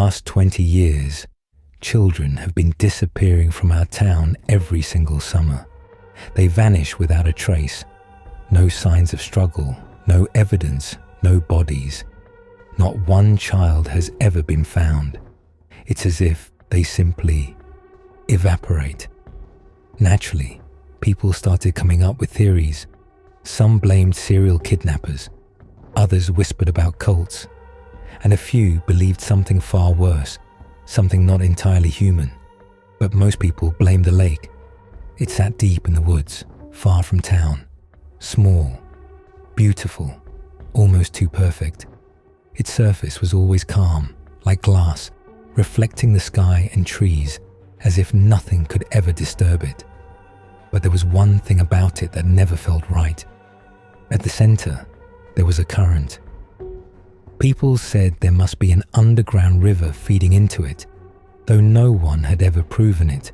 past 20 years, children have been disappearing from our town every single summer. They vanish without a trace. No signs of struggle, no evidence, no bodies. Not one child has ever been found. It's as if they simply evaporate. Naturally, people started coming up with theories. Some blamed serial kidnappers, others whispered about cults, and a few believed something far worse, something not entirely human. But most people blamed the lake. It sat deep in the woods, far from town, small, beautiful, almost too perfect. Its surface was always calm, like glass, reflecting the sky and trees as if nothing could ever disturb it. But there was one thing about it that never felt right. At the center, there was a current. People said there must be an underground river feeding into it, though no one had ever proven it.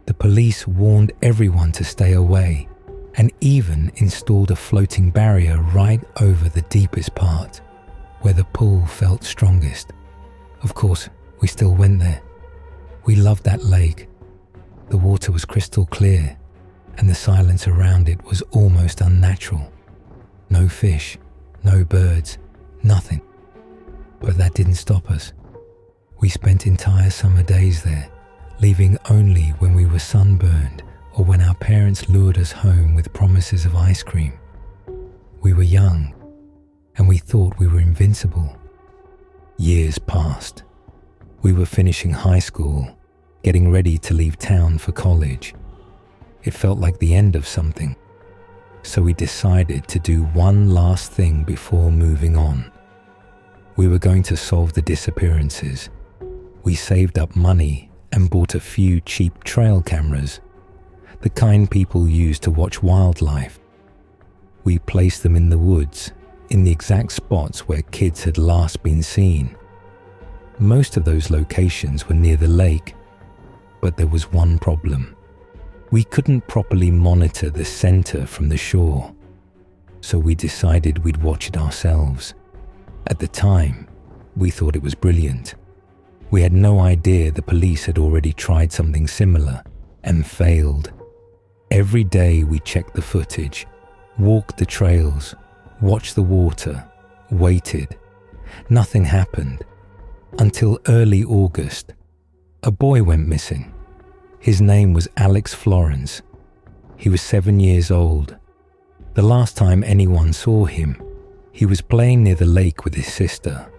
The police warned everyone to stay away and even installed a floating barrier right over the deepest part, where the pull felt strongest. Of course, we still went there. We loved that lake. The water was crystal clear, and the silence around it was almost unnatural. No fish, no birds, nothing. But that didn't stop us. We spent entire summer days there, leaving only when we were sunburned or when our parents lured us home with promises of ice cream. We were young, and we thought we were invincible. Years passed. We were finishing high school, getting ready to leave town for college. It felt like the end of something, so we decided to do one last thing before moving on. We were going to solve the disappearances. We saved up money and bought a few cheap trail cameras, the kind people use to watch wildlife. We placed them in the woods, in the exact spots where kids had last been seen. Most of those locations were near the lake, but there was one problem. We couldn't properly monitor the center from the shore, so we decided we'd watch it ourselves. At the time, we thought it was brilliant. We had no idea the police had already tried something similar and failed. Every day we checked the footage, walked the trails, watched the water, waited. Nothing happened until early August. A boy went missing. His name was Alex Florence. He was 7 years old. The last time anyone saw him, he was playing near the lake with his sister.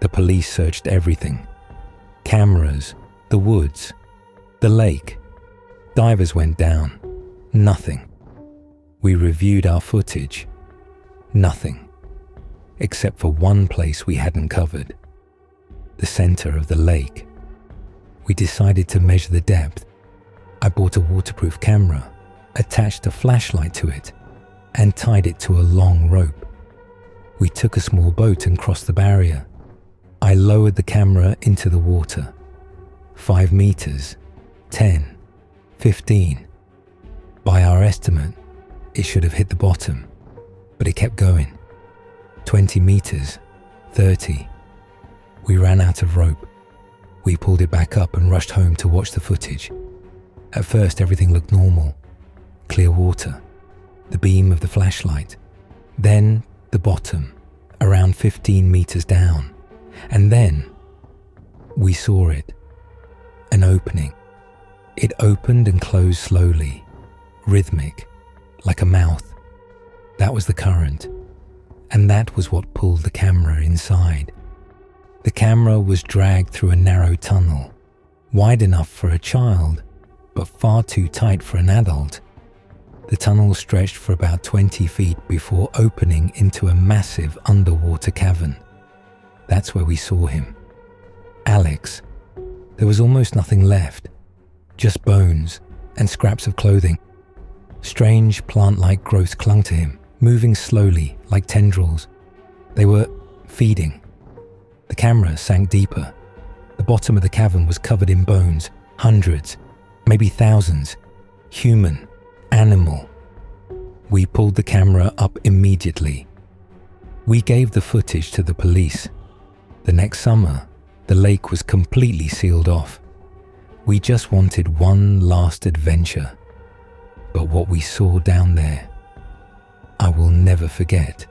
The police searched everything. Cameras, the woods, the lake. Divers went down. Nothing. We reviewed our footage. Nothing. Except for one place we hadn't covered. The center of the lake. We decided to measure the depth. I bought a waterproof camera, attached a flashlight to it, and tied it to a long rope. We took a small boat and crossed the barrier. I lowered the camera into the water. 5 meters, 10, 15. By our estimate, it should have hit the bottom, but it kept going. 20 meters, 30. We ran out of rope. We pulled it back up and rushed home to watch the footage. At first, everything looked normal. Clear water, the beam of the flashlight. Then the bottom, around 15 meters down. And then we saw it. An opening. It opened and closed slowly, rhythmic, like a mouth. That was the current. And that was what pulled the camera inside. The camera was dragged through a narrow tunnel, wide enough for a child, but far too tight for an adult. The tunnel stretched for about 20 feet before opening into a massive underwater cavern. That's where we saw him. Alex. There was almost nothing left, just bones and scraps of clothing. Strange plant-like growths clung to him, moving slowly like tendrils. They were feeding. The camera sank deeper. The bottom of the cavern was covered in bones, hundreds, maybe thousands, human, animal. We pulled the camera up immediately. We gave the footage to the police. The next summer, The lake was completely sealed off. We just wanted one last adventure. But what we saw down there, I will never forget.